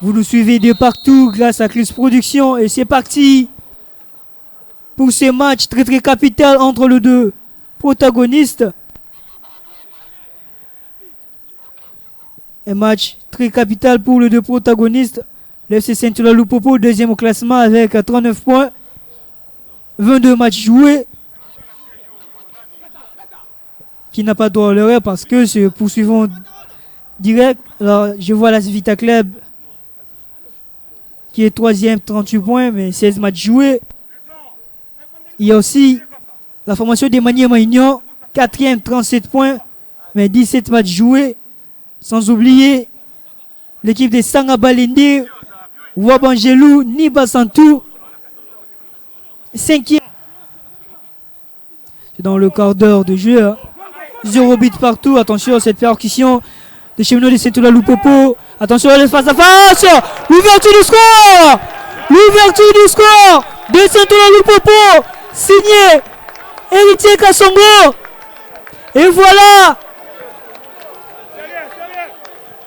Vous nous suivez de partout grâce à Chris Production et c'est parti pour ce match très très capital entre les deux protagonistes. Un match très capital pour les deux protagonistes. L'FC Saint-Hilaire Loupopo, deuxième au classement avec 39 points. 22 matchs joués. Qui n'a pas droit à l'erreur parce que se poursuivons direct. Alors, je vois la Vita Club qui est troisième, 38 points, mais 16 matchs joués. Il y a aussi la formation des Maniema Union, quatrième, 37 points, mais 17 matchs joués. Sans oublier l'équipe des Sanga Balende, Wabangelou, Niba Santou, cinquième. C'est dans le quart d'heure de jeu. 0 but partout. Attention à cette percussion des cheminots de Saint-Hilaire Loupopo. Attention à face à face. L'ouverture du score. L'ouverture du score de Saint-Hilaire Loupopo. Signé Héritier Kassongo. Et voilà.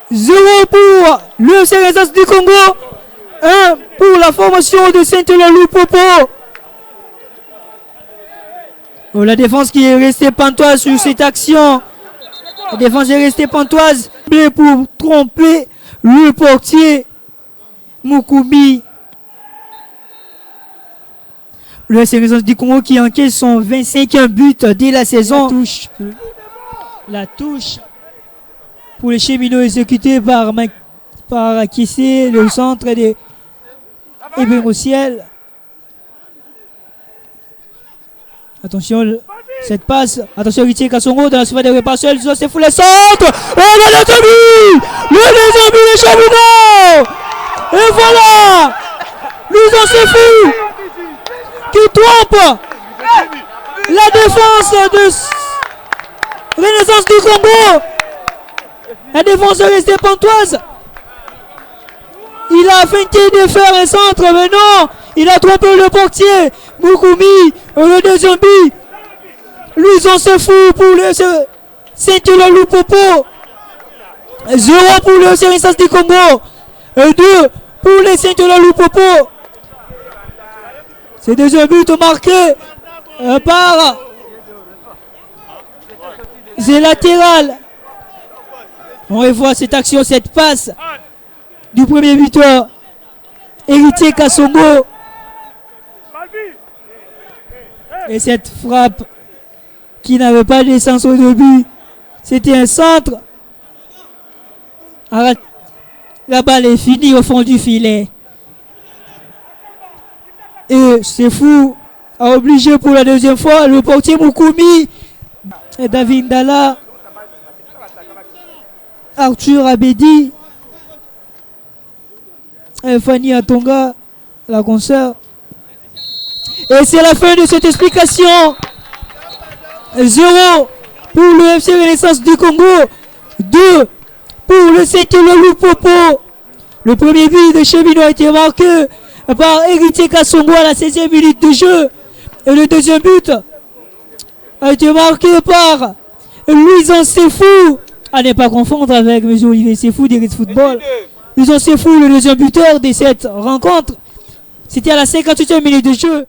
0 pour le CRSS du Congo. 1 pour la formation de Saint-Hilaire Loupopo. Oh, la défense qui est restée pantoise sur cette action. La défense est restée pantoise pour tromper le portier Mukumi. Le CRSS du Congo qui encaisse son 25e but dès la saison. La touche pour les cheminots exécutés par Kissé, le centre des au ciel. Attention, cette passe. Attention, Héritier Kassongo dans la surface de réparation. C'est fou le centre. Oh, le deuxième but. Le deuxième but des cheminots. Et voilà. Nous en c'est fou. Qui trompe la défense de Renaissance du Congo. La défense est restée pantoise. Il a feinté de faire un centre, mais non. Il a trompé le portier. Mukumi, le deuxième but. Ils ont se fou pour le Saint-Hilaire Loupopo. 0 pour le CRSS du Congo. 2 pour le Saint-Hilaire Loupopo. Ces deuxième but marqué par c'est latéral. On revoit cette action, cette passe du premier buteur, Héritier Kassongo. Et cette frappe qui n'avait pas d'essence au début, c'était un centre. La balle est finie au fond du filet. Et c'est fou, a obligé pour la deuxième fois le portier Mukumi, et David Ndala, Arthur Abedi, et Fanny Atonga, la consoeur. Et c'est la fin de cette explication. 0 pour le FC Renaissance du Congo, 2 pour le Saint-Hilaire Loupopo. Le premier but de Cheminot a été marqué par Héritier Kassongo à la 16e minute de jeu. Et le deuxième but a été marqué par Louison Sefou. À ne pas confondre avec M. Olivier Sefou d'Iris Football. Louison Sefou, le deuxième buteur de cette rencontre. C'était à la 58e minute de jeu.